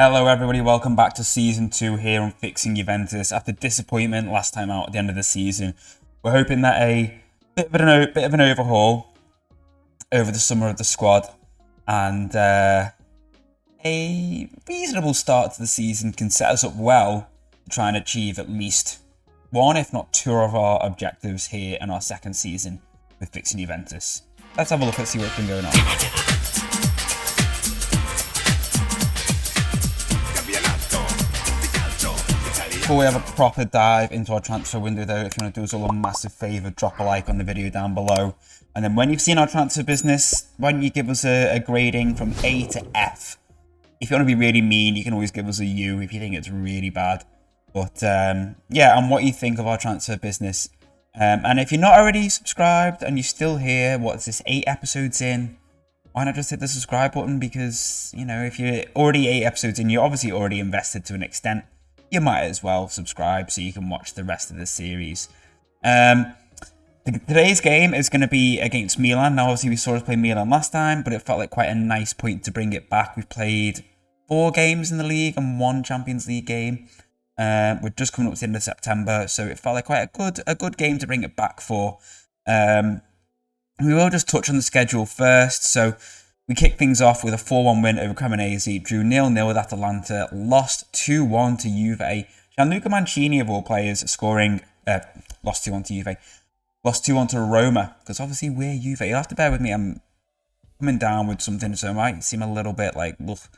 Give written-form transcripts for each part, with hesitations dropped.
Hello everybody, welcome back to Season 2 here on Fixing Juventus. After disappointment last time out at the end of the season, we're hoping that a bit of an overhaul over the summer of the squad and a reasonable start to the season can set us up well to try and achieve at least one, if not two of our objectives here in our second season with Fixing Juventus. Let's have a look and see what's been going on. Before we have a proper dive into our transfer window though, if you want to do us all a massive favour, drop a like on the video down below. And then when you've seen our transfer business, why don't you give us a grading from A to F. If you want to be really mean, you can always give us a U if you think it's really bad. But yeah, and what you think of our transfer business. And if you're not already subscribed and you're still here, what's this, 8 episodes in? Why not just hit the subscribe button? Because, you know, if you're already 8 episodes in, you're obviously already invested to an extent. You might as well subscribe so you can watch the rest of the series. Today's game is going to be against Milan. Now, obviously, we saw us play Milan last time, but it felt like quite a nice point to bring it back. We've played 4 games in the league and 1 Champions League game. We're just coming up to the end of September, so it felt like quite a good game to bring it back for. We will just touch on the schedule first. So we kicked things off with a 4-1 win over Cremonese, drew 0-0 with Atalanta, lost 2-1 to Juve. Gianluca Mancini, of all players, scoring, lost 2-1 to Juve, lost 2-1 to Roma, because obviously we're Juve. You'll have to bear with me, I'm coming down with something, so it might seem a little bit like, just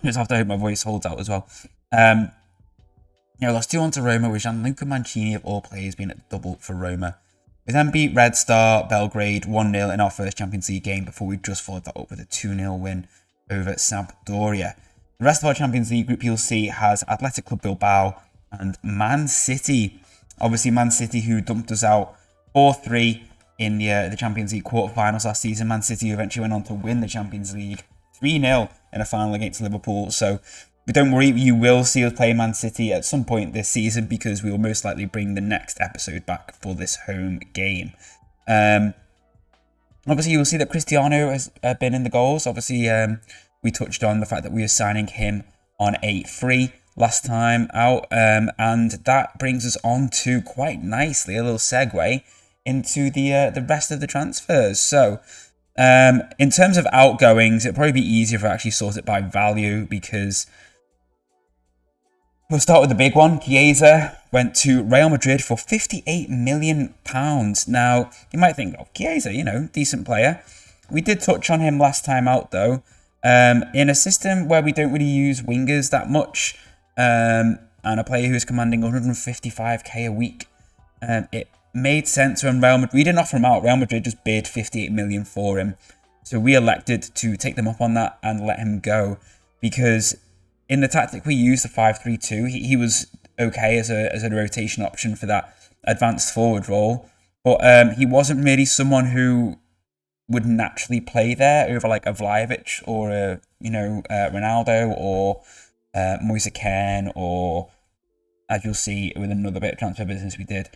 have to hope my voice holds out as well. Lost 2-1 to Roma with Gianluca Mancini, of all players, being at double for Roma. We then beat Red Star Belgrade 1-0 in our first Champions League game before we just followed that up with a 2-0 win over Sampdoria. The rest of our Champions League group you'll see has Athletic Club Bilbao and Man City. Obviously Man City, who dumped us out 4-3 in the Champions League quarterfinals last season. Man City eventually went on to win the Champions League 3-0 in a final against Liverpool. So but don't worry, you will see us play Man City at some point this season because we will most likely bring the next episode back for this home game. Obviously, you will see that Cristiano has been in the goals. Obviously, we touched on the fact that we were signing him on a free last time out. And that brings us on to, quite nicely, a little segue into the rest of the transfers. So, in terms of outgoings, it'd probably be easier if I actually sort it by value because we'll start with the big one. Chiesa went to Real Madrid for £58 million. Now, you might think, oh, Chiesa, you know, decent player. We did touch on him last time out, though. In a system where we don't really use wingers that much, and a player who's commanding 155k a week, it made sense when Real Madrid, we didn't offer him out. Real Madrid just bid £58 million for him. So we elected to take them up on that and let him go because in the tactic we used, the 5-3-2, he was okay as a rotation option for that advanced forward role. But he wasn't really someone who would naturally play there over like a Vlahovic or a, Ronaldo or Moise Kean, or as you'll see with another bit of transfer business we did.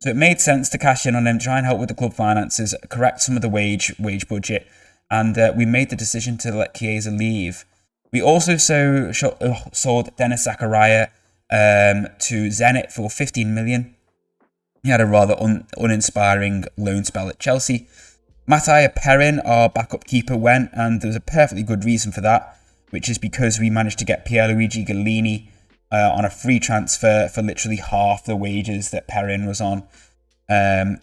So it made sense to cash in on him, try and help with the club finances, correct some of the wage budget, and we made the decision to let Chiesa leave. We also sold Dennis Zakaria to Zenit for £15 million. He had a rather uninspiring loan spell at Chelsea. Mattia Perin, our backup keeper, went, and there was a perfectly good reason for that, which is because we managed to get Pierluigi Gallini on a free transfer for literally half the wages that Perin was on.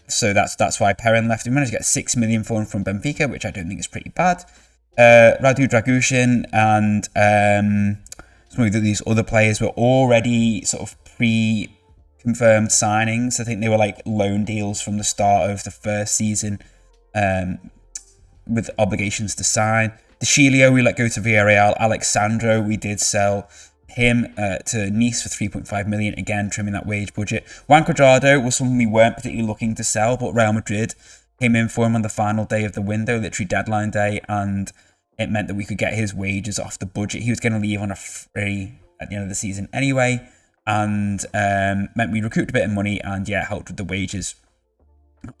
So that's why Perin left. We managed to get £6 million for him from Benfica, which I don't think is pretty bad. Radu Dragushin and some of these other players were already sort of pre-confirmed signings. I think they were like loan deals from the start of the first season with obligations to sign. DeCilio we let go to Villarreal. Alexandro we did sell him to Nice for £3.5 million, again trimming that wage budget. Juan Cuadrado was someone we weren't particularly looking to sell, but Real Madrid came in for him on the final day of the window, literally deadline day, and it meant that we could get his wages off the budget. He was going to leave on a free at the end of the season anyway, and meant we recouped a bit of money and, yeah, helped with the wages.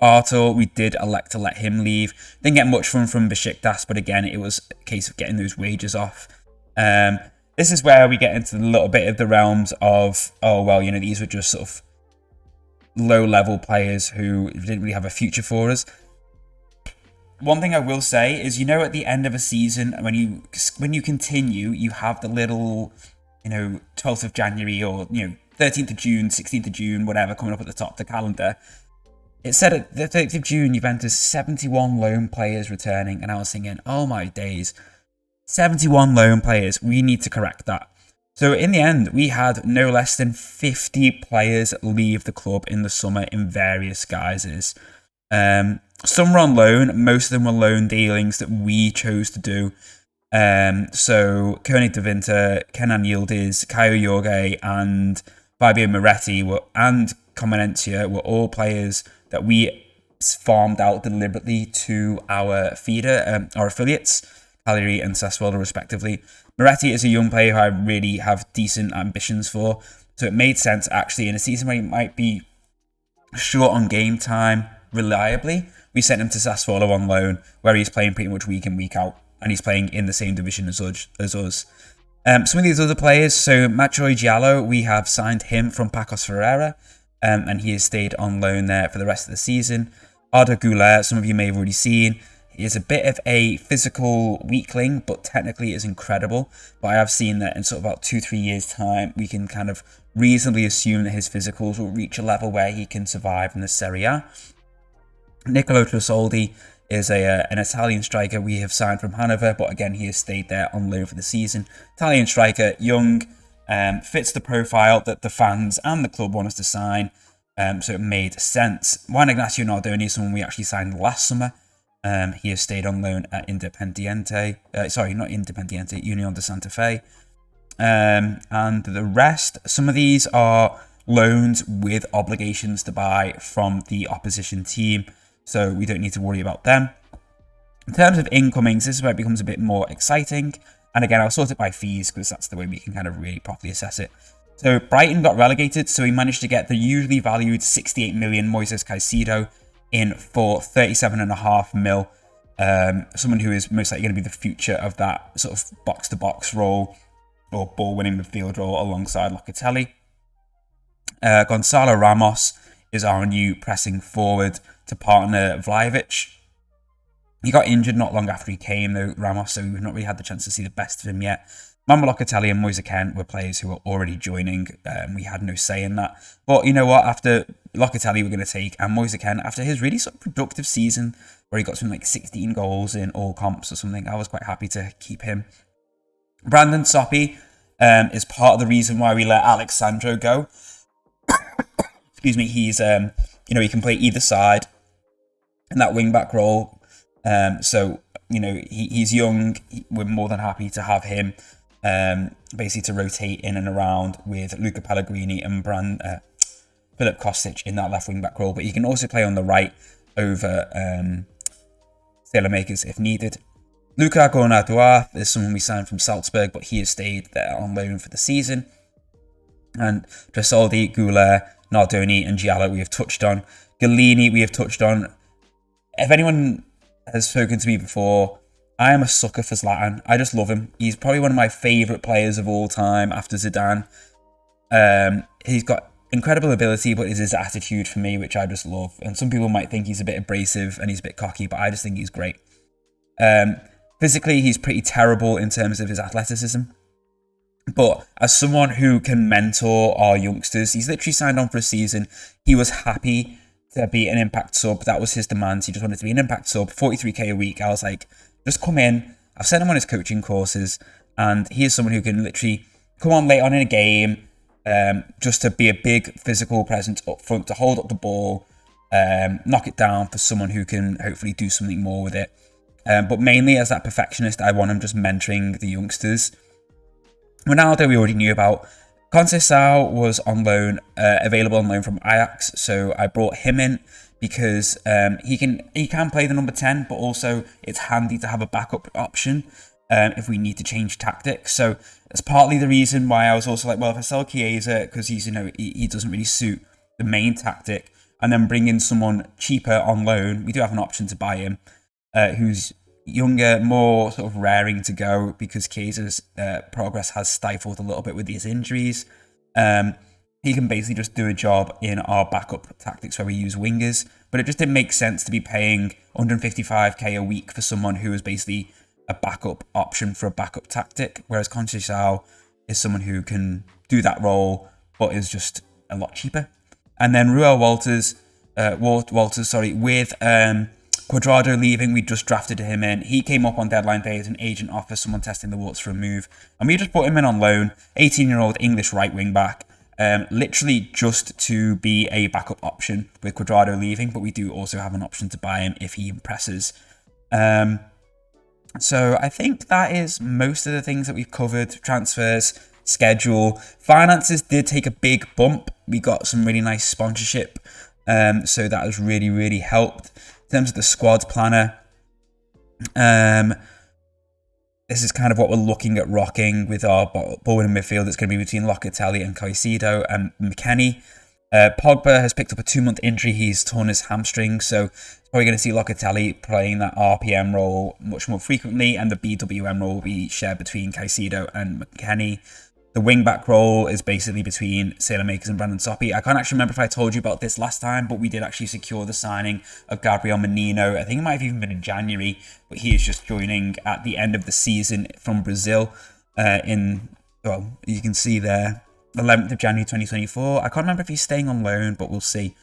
Arthur, we did elect to let him leave. Didn't get much from Besiktas, but again, it was a case of getting those wages off. This is where we get into a little bit of the realms of, oh, well, these were just sort of low-level players who didn't really have a future for us. One thing I will say is, at the end of a season, when you continue, you have the little, 12th of January or, 13th of June, 16th of June, whatever, coming up at the top of the calendar. It said at the 30th of June, Juventus, 71 loan players returning, and I was thinking, oh my days, 71 loan players, we need to correct that. So in the end, we had no less than 50 players leave the club in the summer in various guises. Some were on loan, most of them were loan dealings that we chose to do. So Koenig de Winter, Kenan Yildiz, Caio Jorge, and Fabio Moretti and Comenencia were all players that we farmed out deliberately to our feeder, our affiliates, Cagliari and Sassuolo respectively. Moretti is a young player who I really have decent ambitions for, so it made sense actually in a season where he might be short on game time reliably. We sent him to Sassuolo on loan, where he's playing pretty much week in, week out, and he's playing in the same division as us. Some of these other players, so Machoy Giallo, we have signed him from Pacos Ferreira, and he has stayed on loan there for the rest of the season. Arda Güler, some of you may have already seen. He is a bit of a physical weakling, but technically is incredible. But I have seen that in sort of about 2-3 years' time, we can kind of reasonably assume that his physicals will reach a level where he can survive in the Serie A. Nicolo Trasoldi is an Italian striker we have signed from Hanover, but again, he has stayed there on loan for the season. Italian striker, young, fits the profile that the fans and the club want us to sign, so it made sense. Juan Ignacio Nardoni is someone we actually signed last summer. He has stayed on loan at Union de Santa Fe. And the rest, some of these are loans with obligations to buy from the opposition team, so we don't need to worry about them. In terms of incomings, this is where it becomes a bit more exciting. And again, I'll sort it by fees because that's the way we can kind of really properly assess it. So Brighton got relegated, so we managed to get the usually valued 68 million Moises Caicedo in for 37.5 mil. Someone who is most likely going to be the future of that sort of box-to-box role or ball-winning midfield role alongside Locatelli. Gonzalo Ramos is our new pressing forward to partner Vlahovic. He got injured not long after he came, though, Ramos, so we've not really had the chance to see the best of him yet. Mama Locatelli and Moise Kean were players who were already joining. We had no say in that. But you know what? After Locatelli, we're going to take, and Moise Kean, after his really sort of productive season, where he got something like 16 goals in all comps or something, I was quite happy to keep him. Brandon Soppy is part of the reason why we let Alexandro go. Excuse me. He's, he can play either side in that wing-back role. So, he's young. We're more than happy to have him basically to rotate in and around with Luca Pellegrini and Filip Kostic in that left wing-back role. But he can also play on the right over Sailor-Makers if needed. Luca Gorna-Duarte is someone we signed from Salzburg, but he has stayed there on loan for the season. And Trasoldi, Güler, Nardoni and Giallo we have touched on. Galini we have touched on. If anyone has spoken to me before, I am a sucker for Zlatan. I just love him. He's probably one of my favourite players of all time after Zidane. He's got incredible ability, but it's his attitude for me, which I just love. And some people might think he's a bit abrasive and he's a bit cocky, but I just think he's great. Physically, he's pretty terrible in terms of his athleticism. But as someone who can mentor our youngsters, he's literally signed on for a season. He was happy to be an impact sub. That was his demands. He just wanted to be an impact sub, 43k a week. I was like, just come in. I've sent him on his coaching courses, and he is someone who can literally come on late on in a game, just to be a big physical presence up front, to hold up the ball, knock it down for someone who can hopefully do something more with it. But mainly as that perfectionist, I want him just mentoring the youngsters. Ronaldo we already knew about. Conceição was on loan, available on loan from Ajax, so I brought him in because he can play the number 10, but also it's handy to have a backup option if we need to change tactics. So that's partly the reason why I was also like, well, if I sell Chiesa, because he's he doesn't really suit the main tactic, and then bring in someone cheaper on loan. We do have an option to buy him, who's younger, more sort of raring to go because Chiesa's progress has stifled a little bit with his injuries. He can basically just do a job in our backup tactics where we use wingers, but it just didn't make sense to be paying 155k a week for someone who is basically a backup option for a backup tactic, whereas Conceição is someone who can do that role, but is just a lot cheaper. And then Ruel Walters, with Cuadrado leaving, we just drafted him in. He came up on deadline day as an agent offer, someone testing the waters for a move, and we just put him in on loan. 18-year-old English right wing back, literally just to be a backup option with Cuadrado leaving, but we do also have an option to buy him if he impresses. So I think that is most of the things that we've covered. Transfers, schedule, finances did take a big bump. We got some really nice sponsorship, so that has really, really helped. In terms of the squad planner, this is kind of what we're looking at rocking with our ball in midfield. It's going to be between Locatelli and Caicedo and McKennie. Pogba has picked up a 2-month injury. He's torn his hamstring, so probably going to see Locatelli playing that RPM role much more frequently, and the BWM role will be shared between Caicedo and McKennie. The wing-back role is basically between Sailor-Makers and Brandon Soppy. I can't actually remember if I told you about this last time, but we did actually secure the signing of Gabriel Menino. I think it might have even been in January, but he is just joining at the end of the season from Brazil you can see there, 11th of January 2024. I can't remember if he's staying on loan, but we'll see.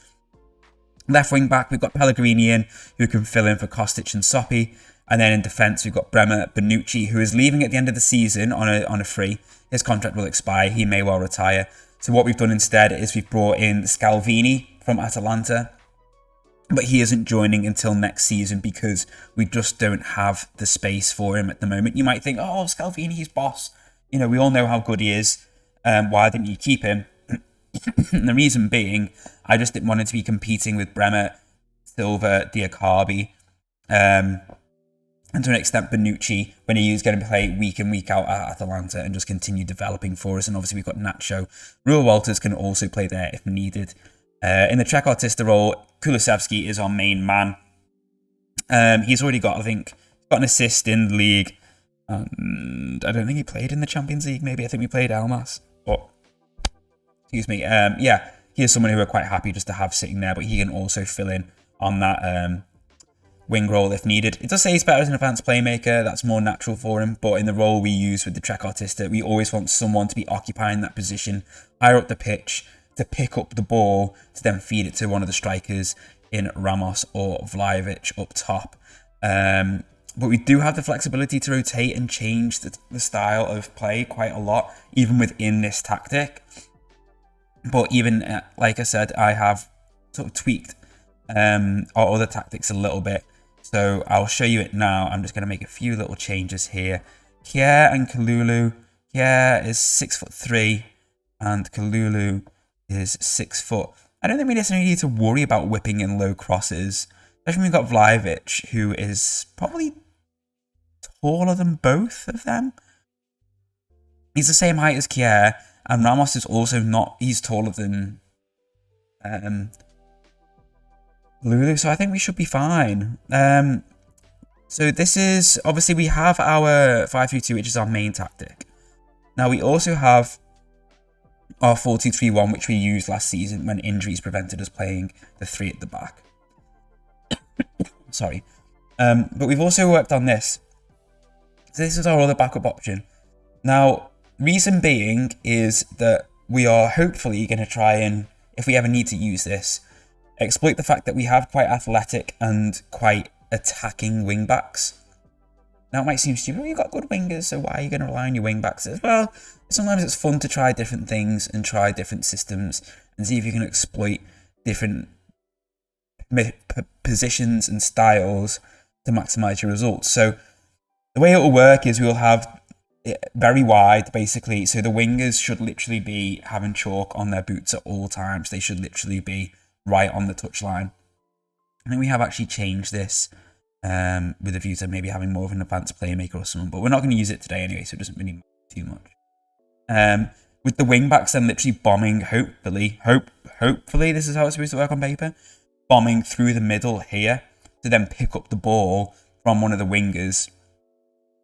Left wing-back, we've got Pellegrini in, who can fill in for Kostic and Soppy. And then in defence, we've got Bremer Bonucci, who is leaving at the end of the season on a free. His contract will expire. He may well retire. So what we've done instead is we've brought in Scalvini from Atalanta. But he isn't joining until next season because we just don't have the space for him at the moment. You might think, oh, Scalvini, he's boss. You know, we all know how good he is. Why didn't you keep him? And the reason being, I just didn't want him to be competing with Bremer, Silva, Diakabi, and to an extent Bonucci, when he was going to play week in, week out at Atalanta and just continue developing for us. And obviously we've got Nacho. Ruel Walters can also play there if needed. In the Trequartista role, Kulusevski is our main man. He's already got, I think, an assist in the league. And I don't think he played in the Champions League, maybe. I think we played Almas. But, excuse me. Yeah, he is someone who we're quite happy just to have sitting there, but he can also fill in on that wing role if needed. It does say he's better as an advanced playmaker. That's more natural for him. But in the role we use with the Trequartista, we always want someone to be occupying that position higher up the pitch to pick up the ball to then feed it to one of the strikers in Ramos or Vlahovic up top. But we do have the flexibility to rotate and change the style of play quite a lot, even within this tactic. But even, like I said, I have sort of tweaked our other tactics a little bit. So I'll show you it now. I'm just going to make a few little changes here. Kier and Kalulu. Kier is 6'3" and Kalulu is 6 foot. I don't think we necessarily need to worry about whipping in low crosses. Especially when we've got Vlahovic, who is probably taller than both of them. He's the same height as Kier, and Ramos is also not, he's taller than Lulu, so I think we should be fine. So this is, obviously we have our 5-3-2, which is our main tactic. Now we also have our 4-2-3-1, which we used last season when injuries prevented us playing the 3 at the back. Sorry. But we've also worked on this. So this is our other backup option. Now, reason being is that we are hopefully going to try and, if we ever need to use this, exploit the fact that we have quite athletic and quite attacking wing backs. Now it might seem stupid, well, you've got good wingers, so why are you going to rely on your wing backs? Well, sometimes it's fun to try different things and try different systems and see if you can exploit different positions and styles to maximize your results. So the way it will work is we'll have it very wide, basically, so the wingers should literally be having chalk on their boots at all times. They should literally be right on the touchline. I think we have actually changed this with a view to maybe having more of an advanced playmaker or something, but we're not going to use it today anyway, so it doesn't really matter too much. With the wing backs then literally bombing, hopefully hopefully this is how it's supposed to work on paper. Bombing through the middle here to then pick up the ball from one of the wingers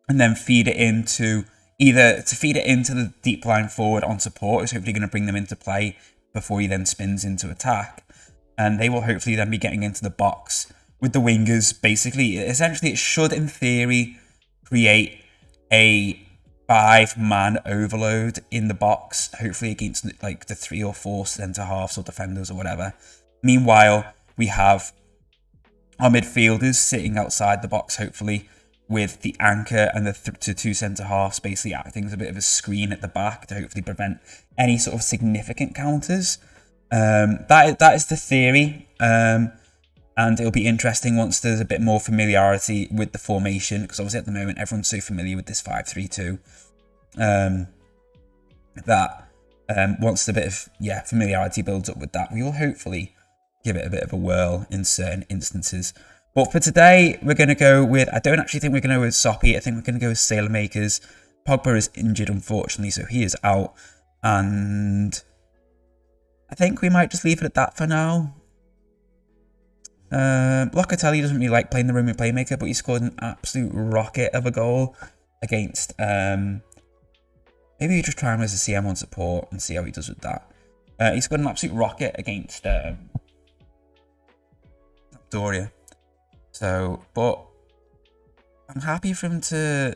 and then feed it into the deep line forward on support. It's hopefully going to bring them into play before he then spins into attack. And they will hopefully then be getting into the box with the wingers. Basically, essentially, it should, in theory, create a 5-man overload in the box, hopefully against like the 3 or 4 centre halves or defenders or whatever. Meanwhile, we have our midfielders sitting outside the box, hopefully, with the anchor and the 2 centre halves basically acting as a bit of a screen at the back to hopefully prevent any sort of significant counters. That is the theory. And it'll be interesting once there's a bit more familiarity with the formation, because obviously at the moment everyone's so familiar with this 5-3-2 that once a bit of familiarity builds up with that, we will hopefully give it a bit of a whirl in certain instances. But for today, we're going to go with, I don't actually think we're going to go with Soppy. I think we're going to go with Sailormakers. Pogba is injured, unfortunately, so he is out. And I think we might just leave it at that for now. Locatelli doesn't really like playing the Roman playmaker, but he scored an absolute rocket of a goal against... maybe we just try him as a CM1 support and see how he does with that. He scored an absolute rocket against Doria. So, but I'm happy for him to...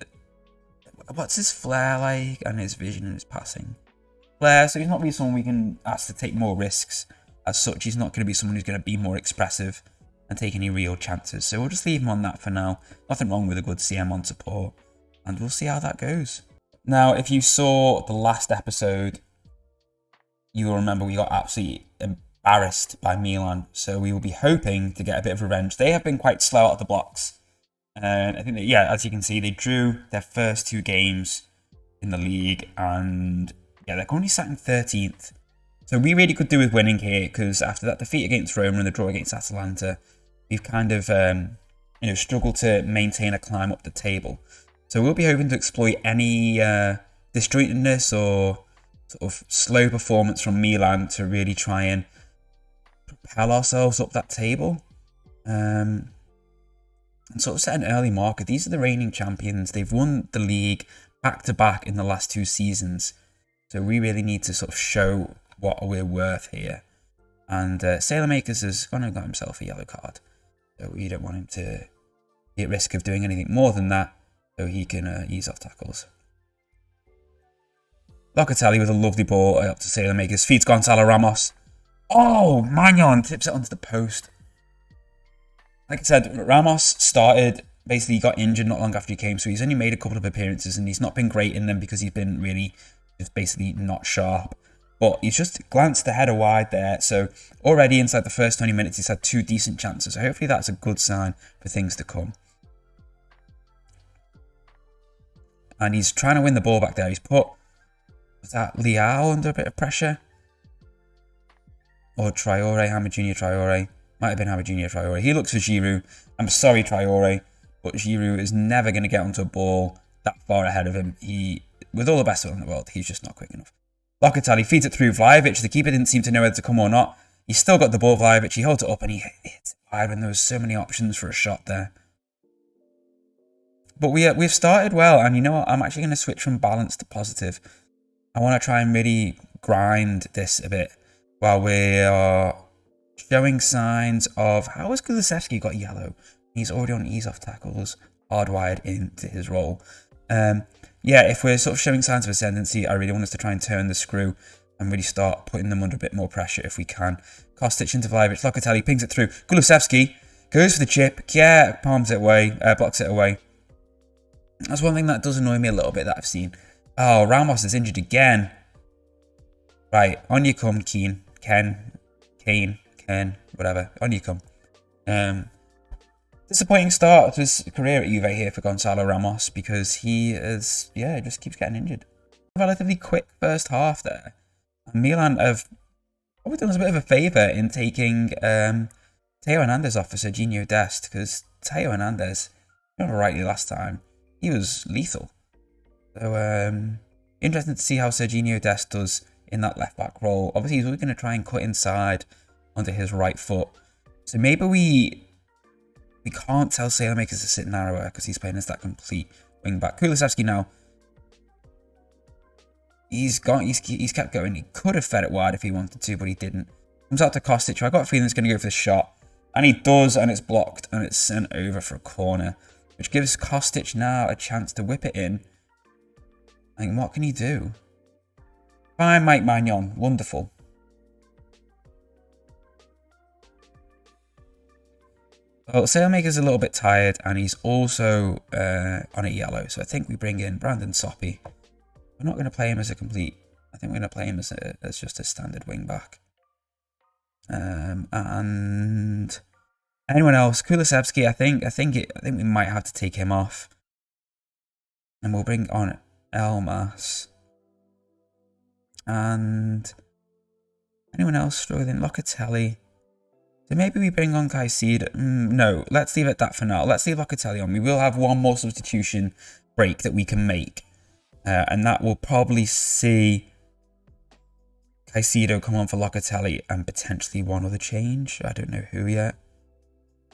What's his flair like and his vision and his passing? Flair, so he's not really someone we can ask to take more risks. As such, he's not going to be someone who's going to be more expressive and take any real chances. So we'll just leave him on that for now. Nothing wrong with a good CM1 support. And we'll see how that goes. Now, if you saw the last episode, you will remember we got absolutely embarrassed by Milan. So we will be hoping to get a bit of revenge. They have been quite slow out of the blocks. And I think that, as you can see, they drew their first 2 games in the league. And they're currently sat in 13th. So we really could do with winning here, because after that defeat against Roma and the draw against Atalanta, we've kind of struggled to maintain a climb up the table. So we'll be hoping to exploit any disjointedness or sort of slow performance from Milan to really try and propel ourselves up that table. And sort of set an early marker. These are the reigning champions. They've won the league back-to-back in the last 2 seasons. So we really need to sort of show what we're worth here. And Sailormakers has gone and got himself a yellow card. So we don't want him to be at risk of doing anything more than that. So he can ease off tackles. Locatelli with a lovely ball up to Sailormakers. Feeds Gonzalo Ramos. Oh, Magnon tips it onto the post. Like I said, Ramos started, basically got injured not long after he came. So he's only made a couple of appearances and he's not been great in them because he's been really just basically not sharp. But he's just glanced the header wide there. So already inside the first 20 minutes, he's had 2 decent chances. So hopefully that's a good sign for things to come. And he's trying to win the ball back there. He's put, was that Leao under a bit of pressure? Or Traore, Hamid Junior Traore. Might have been Hamid Junior Traore. He looks for Giroud. I'm sorry, Traore, but Giroud is never going to get onto a ball that far ahead of him. With all the best in the world, he's just not quick enough. Locatelli feeds it through Vlahovic. The keeper didn't seem to know whether to come or not. He's still got the ball, Vlahovic. He holds it up and he hits it wide when there was so many options for a shot there. But we've started well, and you know what? I'm actually going to switch from balance to positive. I want to try and really grind this a bit while we are showing signs of... How has Kulusevski got yellow? He's already on ease off tackles, hardwired into his role. If we're sort of showing signs of ascendancy, I really want us to try and turn the screw and really start putting them under a bit more pressure if we can. Kostic into Vlahovic. Locatelli pings it through. Kulusevski goes for the chip. Kier palms it away, blocks it away. That's one thing that does annoy me a little bit that I've seen. Oh, Ramos is injured again. Right, on you come, Ken, whatever. On you come. Disappointing start to his career at Juve here for Gonzalo Ramos because he is, just keeps getting injured. Relatively quick first half there. And Milan have probably done us a bit of a favour in taking Theo Hernandez off for Serginho Dest, because Theo Hernandez, if I remember rightly last time, he was lethal. So, interesting to see how Serginho Dest does in that left back role. Obviously, he's going to try and cut inside onto his right foot. So maybe we can't tell Sailmakers to sit narrower because he's playing as that complete wing back. Kulusevski now. He's kept going. He could have fed it wide if he wanted to, but he didn't. Comes out to Kostic, who I got a feeling is going to go for the shot. And he does, and it's blocked, and it's sent over for a corner, which gives Kostic now a chance to whip it in. And what can he do? Fine, Mike Magnon. Wonderful. Well, Sailmaker's a little bit tired, and he's also on a yellow. So I think we bring in Brandon Soppy. We're not going to play him as a complete... I think we're going to play him as just a standard wing back. And anyone else? Kulusevski, I think we might have to take him off. And we'll bring on Elmas. And anyone else struggling? Locatelli. So maybe we bring on Caicedo. No, let's leave it at that for now. Let's leave Locatelli on. We will have one more substitution break that we can make. And that will probably see Caicedo come on for Locatelli and potentially one other change. I don't know who yet.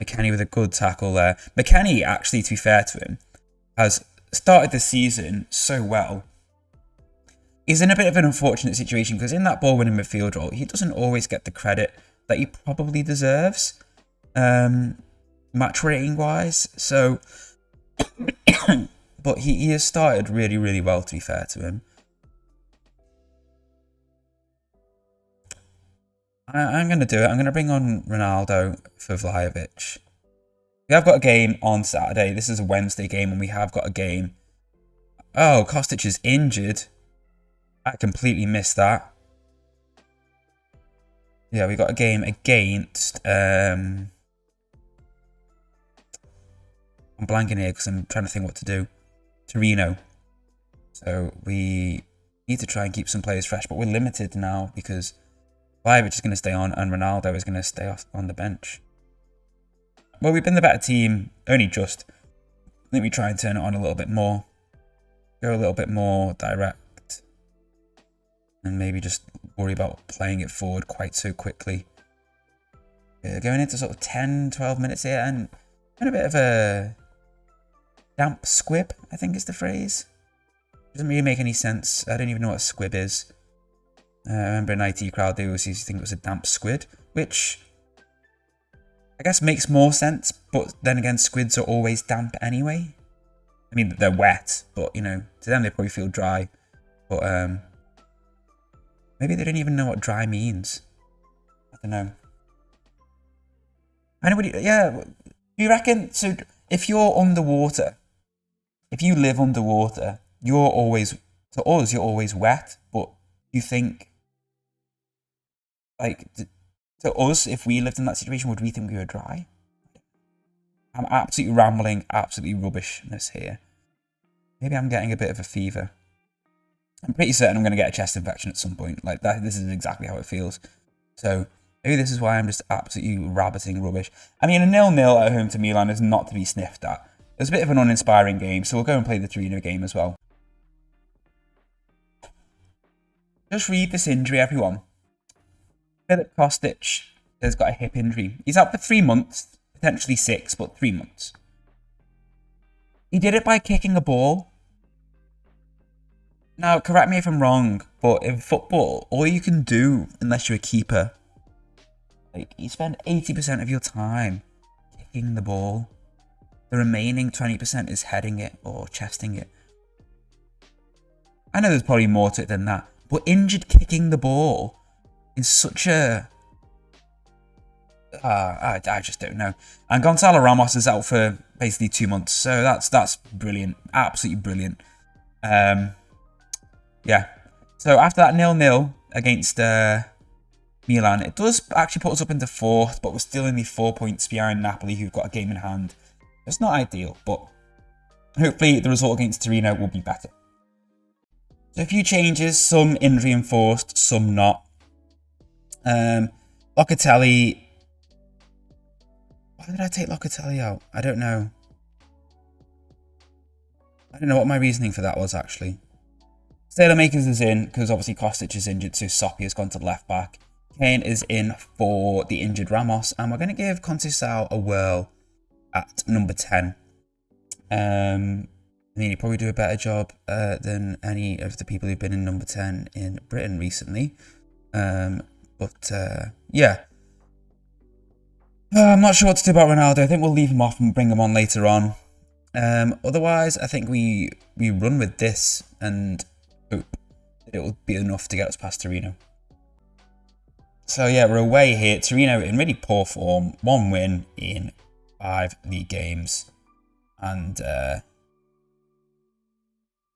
McKennie with a good tackle there. McKennie, actually, to be fair to him, has started the season so well. He's in a bit of an unfortunate situation because in that ball-winning midfield role, he doesn't always get the credit that he probably deserves, match rating-wise. So... But he has started really, really well, to be fair to him. I'm going to do it. I'm going to bring on Ronaldo for Vlahovic. We have got a game on Saturday. This is a Wednesday game, and we have got a game. Oh, Kostic is injured. I completely missed that. Yeah, we got a game against... I'm blanking here because I'm trying to think what to do. Torino. So we need to try and keep some players fresh, but we're limited now because Vlahovic is going to stay on and Ronaldo is going to stay off on the bench. Well, we've been the better team, only just. I think we try and turn it on a little bit more. Go a little bit more direct. And maybe just worry about playing it forward quite so quickly. Going into sort of 10, 12 minutes here and a bit of a... damp squib, I think is the phrase. Doesn't really make any sense. I don't even know what a squib is. I remember an IT crowd, they always used to think it was a damp squid, which I guess makes more sense, but then again, squids are always damp anyway. I mean, they're wet, but, you know, to them they probably feel dry. But maybe they don't even know what dry means. I don't know. Anybody, yeah, do you reckon, so if you're underwater, if you live underwater, you're always, to us, you're always wet, but you think, like, to us, if we lived in that situation, would we think we were dry? I'm absolutely rambling, absolutely rubbishness here. Maybe I'm getting a bit of a fever. I'm pretty certain I'm going to get a chest infection at some point. Like, this is exactly how it feels. So, maybe this is why I'm just absolutely rabbiting rubbish. I mean, a 0-0 at home to Milan is not to be sniffed at. It was a bit of an uninspiring game, so we'll go and play the Torino game as well. Just read this injury, everyone. Filip Kostic has got a hip injury. He's out for 3 months, potentially 6, but 3 months. He did it by kicking a ball. Now, correct me if I'm wrong, but in football, all you can do, unless you're a keeper, like, you spend 80% of your time kicking the ball. The remaining 20% is heading it or chesting it. I know there's probably more to it than that, but injured kicking the ball is such a... I just don't know. And Gonzalo Ramos is out for basically 2 months, so that's brilliant, absolutely brilliant. Yeah. So after that 0-0 against Milan, it does actually put us up into 4th, but we're still only 4 points behind Napoli, who've got a game in hand. It's not ideal, but hopefully the result against Torino will be better. So a few changes, some injury enforced, some not. Locatelli. Why did I take Locatelli out? I don't know. I don't know what my reasoning for that was, actually. Sailormakers is in because obviously Kostic is injured, so Soppy has gone to left back. Kane is in for the injured Ramos, and we're going to give Conceição a whirl at number 10. I mean, he'd probably do a better job than any of the people who've been in number 10 in Britain recently. Yeah. I'm not sure what to do about Ronaldo. I think we'll leave him off and bring him on later on. Otherwise, I think we run with this and hope that it will be enough to get us past Torino. So yeah, we're away here. Torino in really poor form. 1 win in 5 league games. And yeah,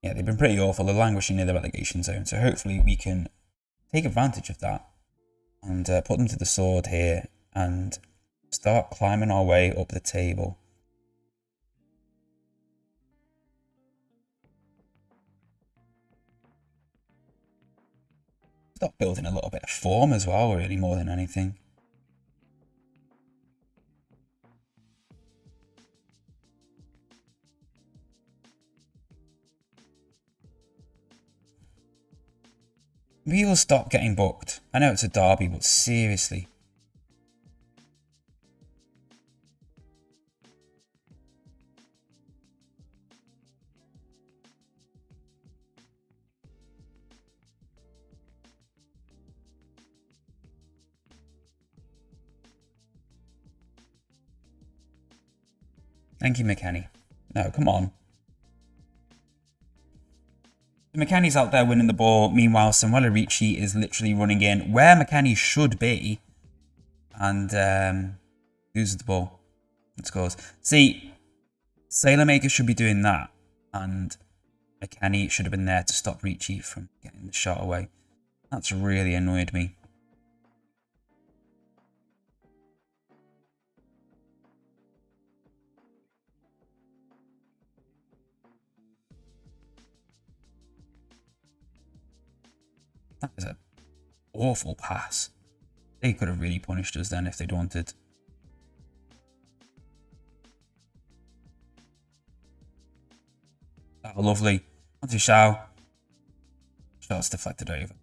they've been pretty awful. They're languishing near the relegation zone. So hopefully we can take advantage of that and put them to the sword here and start climbing our way up the table. Start building a little bit of form as well, really, more than anything. We will stop getting booked. I know it's a derby, but seriously. Thank you, McKennie. No, come on. McKennie's out there winning the ball. Meanwhile, Samuel Ricci is literally running in where McKennie should be. And loses the ball. It scores. See, Sailormaker should be doing that. And McKennie should have been there to stop Ricci from getting the shot away. That's really annoyed me. That is an awful pass. They could have really punished us then if they'd wanted. Oh, lovely. On to Shao. Shot's deflected over.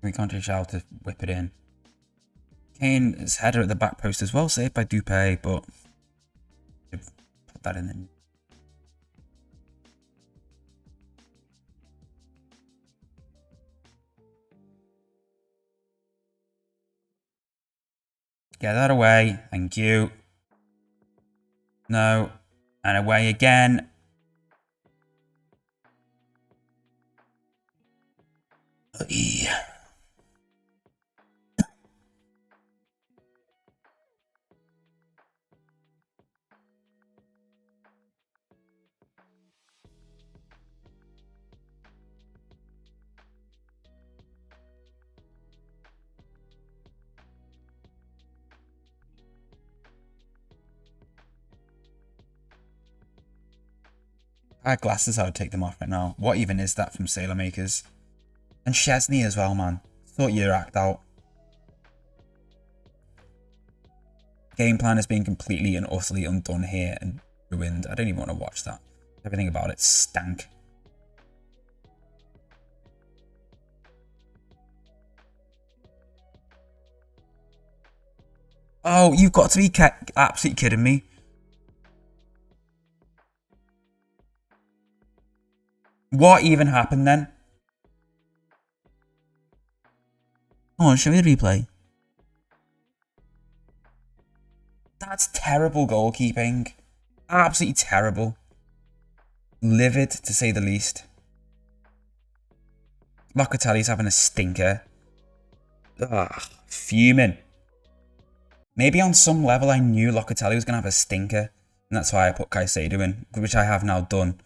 We can't just Shao to whip it in. Kane's header at the back post as well, saved by Dupé, but put that in the... Get that away, thank you. No, and away again. Yeah. I had glasses, I would take them off right now. What even is that from Sailormakers? And Chesney as well, man. Thought you'd act out. Game plan has been completely and utterly undone here and ruined. I don't even want to watch that. Everything about it stank. Oh, you've got to be absolutely kidding me. What even happened then? Oh, show me the replay. That's terrible goalkeeping. Absolutely terrible. Livid, to say the least. Locatelli's having a stinker. Ugh, fuming. Maybe on some level I knew Locatelli was going to have a stinker. And that's why I put Caicedo in, which I have now done.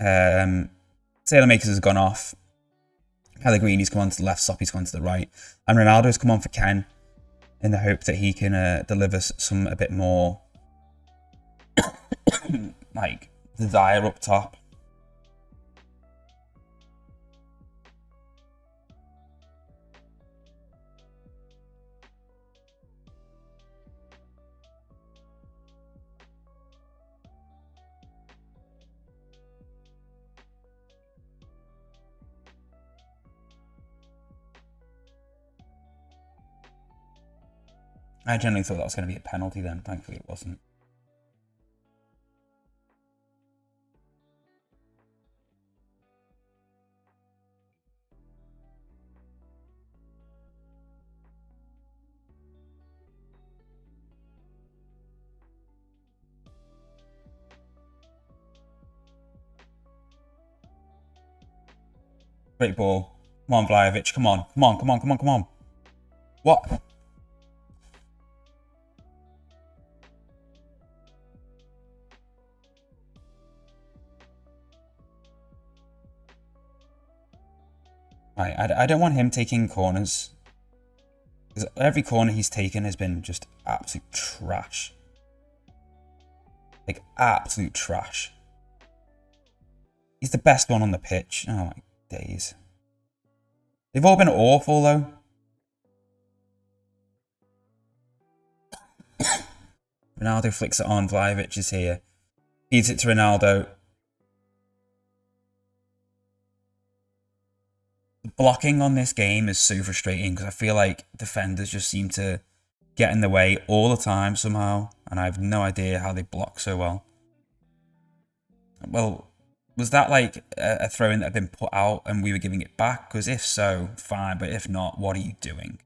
Sailormakers has gone off. Pellegrini's come on to the left, Soppy's gone to the right. And Ronaldo's come on for Ken in the hope that he can deliver some a bit more like desire up top. I generally thought that was going to be a penalty then. Thankfully, it wasn't. Great ball. Come on, Vlahovic. Come on. Come on, come on, come on, come on. What? Right, I don't want him taking corners. Because every corner he's taken has been just absolute trash. Like, absolute trash. He's the best one on the pitch. Oh my days. They've all been awful, though. Ronaldo flicks it on. Vlahovic is here. Feeds it to Ronaldo. The blocking on this game is so frustrating because I feel like defenders just seem to get in the way all the time somehow. And I have no idea how they block so well. Well, was that like a throw-in that had been put out and we were giving it back? Because if so, fine. But if not, what are you doing?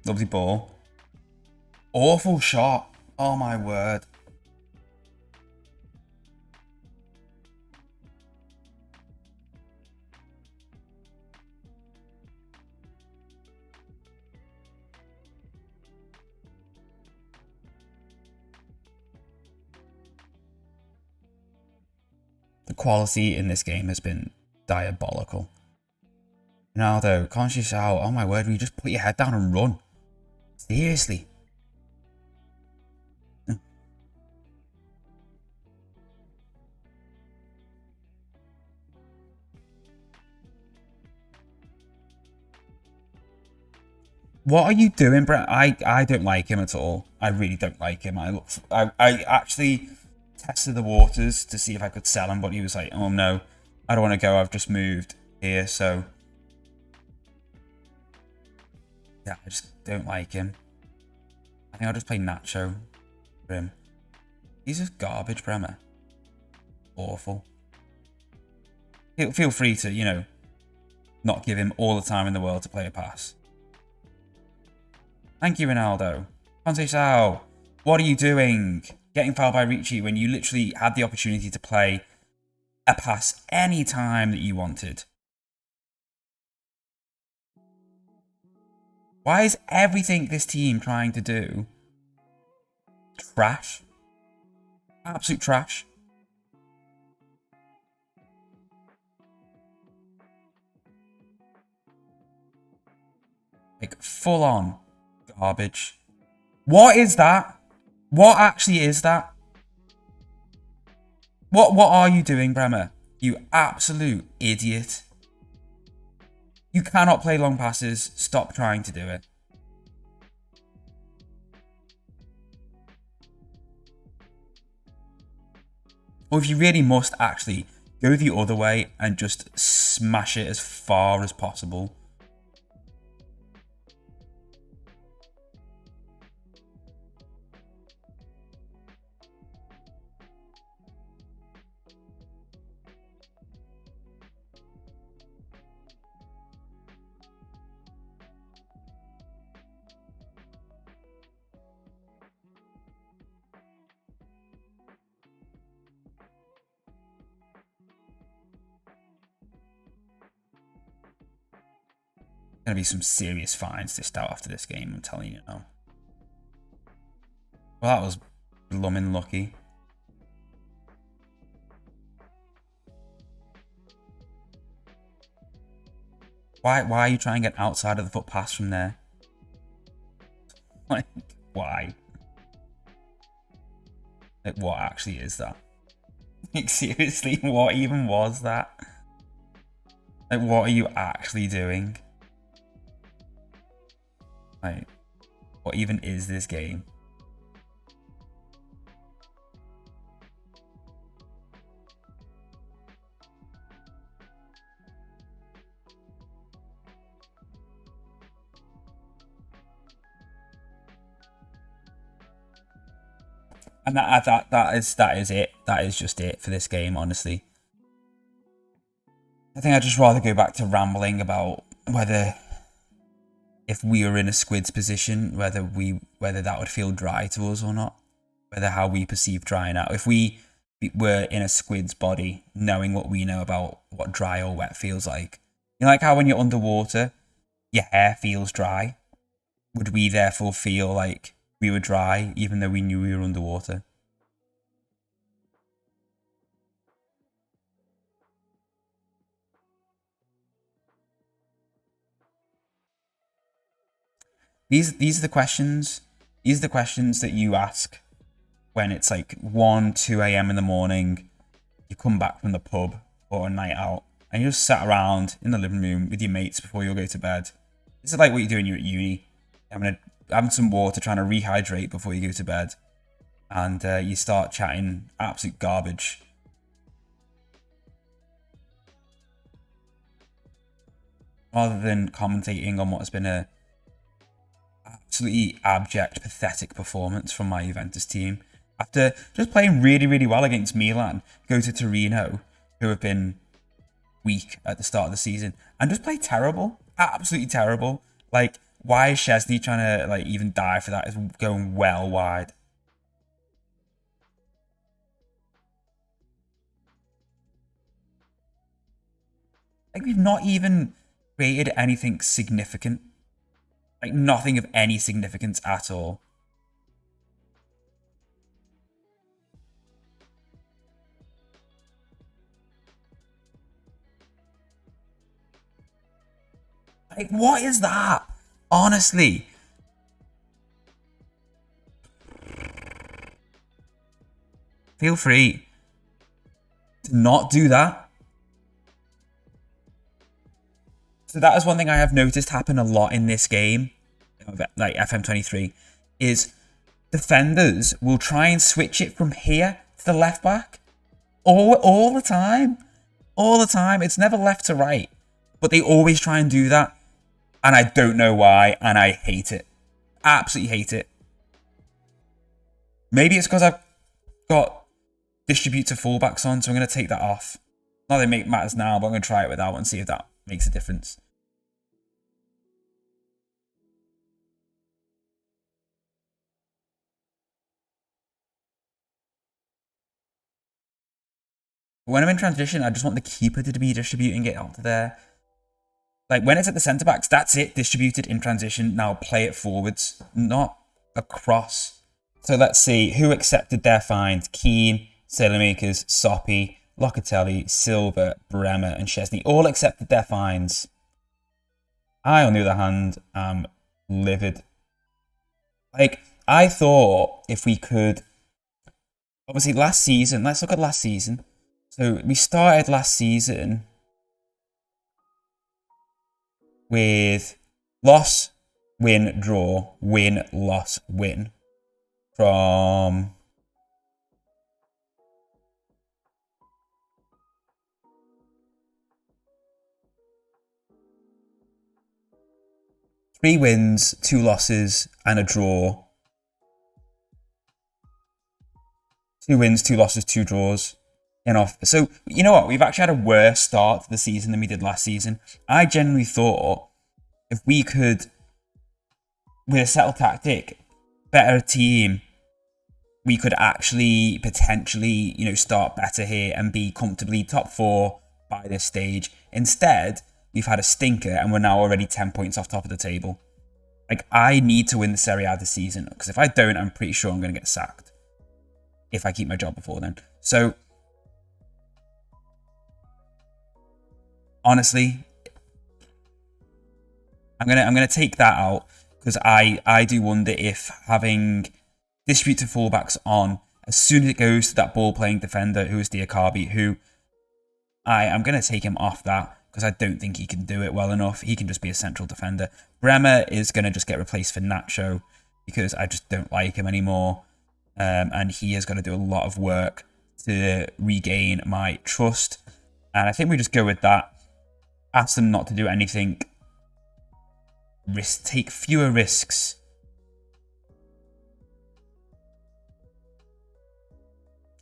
Lovely ball. Awful shot. Oh my word. The quality in this game has been diabolical. Ronaldo, conscious out. Oh my word, will you just put your head down and run? Seriously. What are you doing, Brett? I don't like him at all. I really don't like him. I actually tested the waters to see if I could sell him, but he was like, oh no, I don't want to go. I've just moved here, so yeah, I just don't like him. I think I'll just play Nacho for him. He's just garbage, Bremer. Awful. Feel free to, you know, not give him all the time in the world to play a pass. Thank you, Ronaldo. Conceição, what are you doing? Getting fouled by Ricci when you literally had the opportunity to play a pass any time that you wanted. Why is everything this team trying to do trash? Absolute trash. Like, full on garbage. What is that? What actually is that? What are you doing, Bremer? You absolute idiot. You cannot play long passes. Stop trying to do it. Or if you really must, actually, go the other way and just smash it as far as possible. Going to be some serious fines dished out after this game, I'm telling you now. Well, that was blooming lucky. Why are you trying to get outside of the foot pass from there? Like, why? Like, what actually is that? Like, seriously, what even was that? Like, what are you actually doing? Like, what even is this game? And that is it. That is just it for this game, honestly. I think I'd just rather go back to rambling about whether, if we were in a squid's position, whether that would feel dry to us or not, whether how we perceive drying out. If we were in a squid's body, knowing what we know about what dry or wet feels like, you know, like how when you're underwater, your hair feels dry. Would we therefore feel like we were dry, even though we knew we were underwater? These are the questions. These are the questions that you ask when it's like 1, 2 a.m. in the morning. You come back from the pub or a night out, and you just sat around in the living room with your mates before you go to bed. This is like what you do when you're at uni, having some water, trying to rehydrate before you go to bed, and you start chatting absolute garbage. Rather than commentating on what has been a absolutely abject, pathetic performance from my Juventus team. After just playing really, really well against Milan, go to Torino, who have been weak at the start of the season, and just play terrible. Absolutely terrible. Like, why is Chesney trying to like even die for that? Is going well wide. Like, we've not even created anything significant. Like, nothing of any significance at all. Like, what is that? Honestly. Feel free to not do that. So that is one thing I have noticed happen a lot in this game, like FM23, is defenders will try and switch it from here to the left back. All the time. All the time. It's never left to right. But they always try and do that. And I don't know why, and I hate it. Absolutely hate it. Maybe it's because I've got distribute to fullbacks on, so I'm going to take that off. Not that it matters now, but I'm going to try it without and see if that makes a difference. When I'm in transition, I just want the keeper to be distributing it out there. Like, when it's at the centre backs, that's it, distributed in transition. Now play it forwards, not across. So let's see who accepted their fines. Keane, Sailormakers, Soppy, Locatelli, Silva, Bremer, and Chesney all accepted their fines. I, on the other hand, am livid. Like, I thought if we could... Obviously, last season, let's look at last season. So we started last season with loss, win, draw, win, loss, win. From three wins, 2 losses, and a draw. 2 wins, 2 losses, 2 draws. So, you know what? We've actually had a worse start to the season than we did last season. I genuinely thought if we could, with a settled tactic, better team, we could actually potentially, start better here and be comfortably top 4 by this stage. Instead, we've had a stinker and we're now already 10 points off top of the table. Like, I need to win the Serie A this season, because if I don't, I'm pretty sure I'm going to get sacked if I keep my job before then. So, honestly, I'm gonna take that out, because I do wonder if having distribute to fullbacks on as soon as it goes to that ball-playing defender who is Diakabi, who I'm going to take him off that because I don't think he can do it well enough. He can just be a central defender. Bremer is going to just get replaced for Nacho because I just don't like him anymore. And he has got to do a lot of work to regain my trust. And I think we just go with that. Ask them not to do anything. Take fewer risks.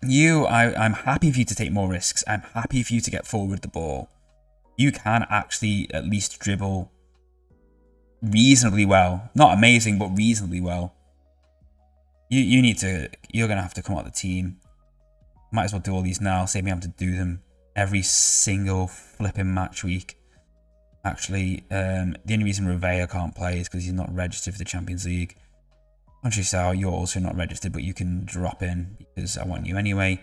I'm happy for you to take more risks. I'm happy for you to get forward with the ball. You can actually at least dribble reasonably well. Not amazing, but reasonably well. You're going to have to come out of the team. Might as well do all these now. Save me having to do them every single flipping match week. Actually, the only reason Revea can't play is because he's not registered for the Champions League. Conceição, you're also not registered, but you can drop in because I want you anyway.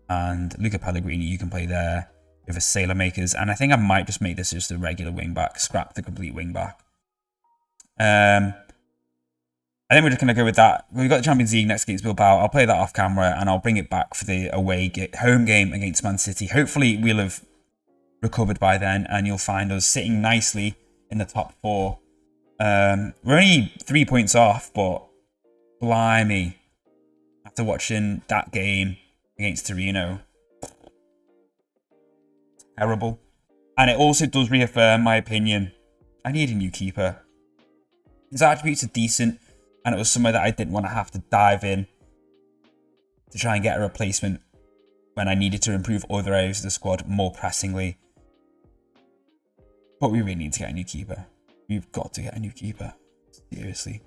And Luca Pellegrini, you can play there with a Sailor Makers. And I think I might just make this just a regular wing back. Scrap the complete wing back. I think we're just going to go with that. We've got the Champions League next against Bilbao. I'll play that off camera and I'll bring it back for the home game against Man City. Hopefully we'll have recovered by then and you'll find us sitting nicely in the top 4. We're only 3 points off, but blimey, after watching that game against Torino, terrible. And it also does reaffirm my opinion. I need a new keeper. His attributes are decent, and it was somewhere that I didn't want to have to dive in to try and get a replacement when I needed to improve other areas of the squad more pressingly. But we really need to get a new keeper. We've got to get a new keeper. Seriously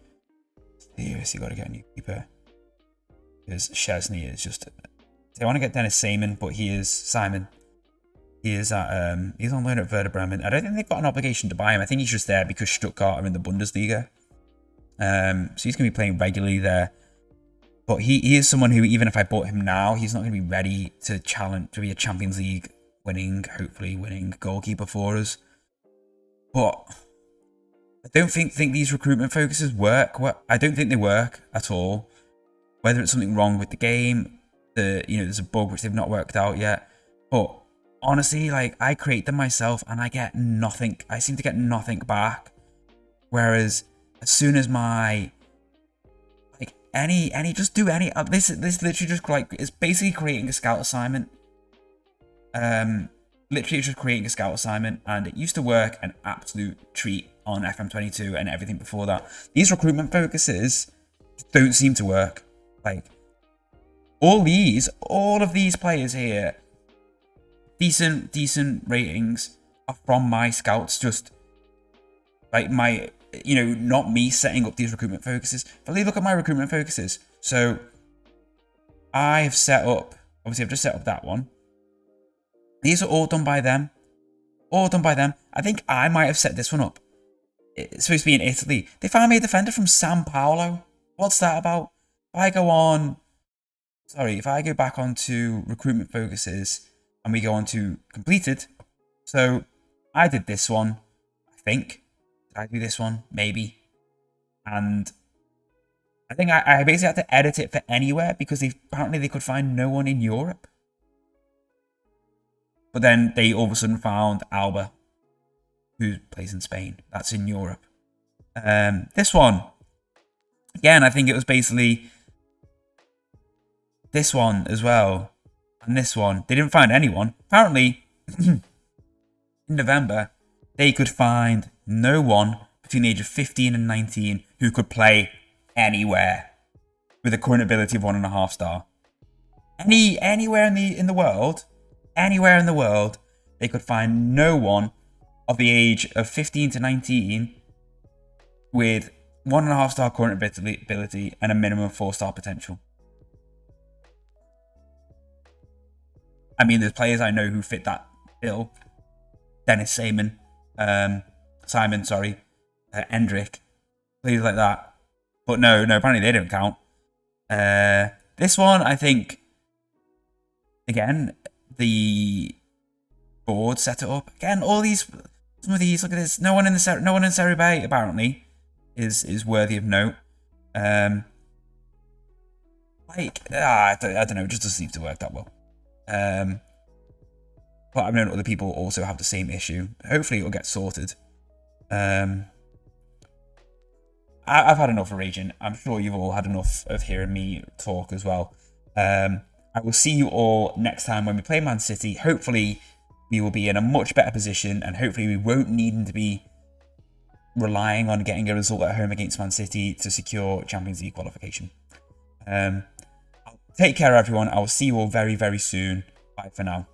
got to get a new keeper. Because Szczesny is just... They want to get Dennis Simon, but he is on loan at Werder Bremen. I don't think they've got an obligation to buy him. I think he's just there because Stuttgart are in the Bundesliga. So he's going to be playing regularly there. But he is someone who, even if I bought him now, he's not going to be ready to challenge to be a Champions League hopefully winning goalkeeper for us. But I don't think these recruitment focuses work. I don't think they work at all. Whether it's something wrong with the game, there's a bug which they've not worked out yet. But honestly, like, I create them myself and I get nothing. I seem to get nothing back. Whereas as soon as my this literally just like, it's basically creating a scout assignment. Literally just creating a scout assignment, and it used to work an absolute treat on FM23 and everything before that. These recruitment focuses don't seem to work. Like, all of these players here, decent ratings are from my scouts, just like not me setting up these recruitment focuses. But look at my recruitment focuses. So I've just set up that one. These are all done by them. I think I might have set this one up. It's supposed to be in Italy. They found me a defender from Sao Paulo. What's that about? If I go back onto recruitment focuses and we go on to completed. So I did this one, I think. Did I do this one? Maybe. And I think I basically had to edit it for anywhere because apparently they could find no one in Europe. But then they all of a sudden found Alba, who plays in Spain. That's in Europe. This one, again, I think it was basically this one as well. And this one. They didn't find anyone. Apparently, in November, they could find no one between the age of 15 and 19 who could play anywhere with a current ability of 1.5 star. Anywhere in the world... Anywhere in the world, they could find no one of the age of 15 to 19 with 1.5 star current ability and a minimum 4-star potential. I mean, there's players I know who fit that bill. Dennis Simon, Endrick, players like that. But no, apparently they don't count. This one, I think, again, the board set it up. Again, some of these, look at this. No one in Serie B apparently is worthy of note. Like, I don't know, it just doesn't seem to work that well. But I've known other people also have the same issue. Hopefully it'll get sorted. I've had enough of raging. I'm sure you've all had enough of hearing me talk as well. I will see you all next time when we play Man City. Hopefully we will be in a much better position, and hopefully we won't need to be relying on getting a result at home against Man City to secure Champions League qualification. Take care, everyone. I will see you all very, very soon. Bye for now.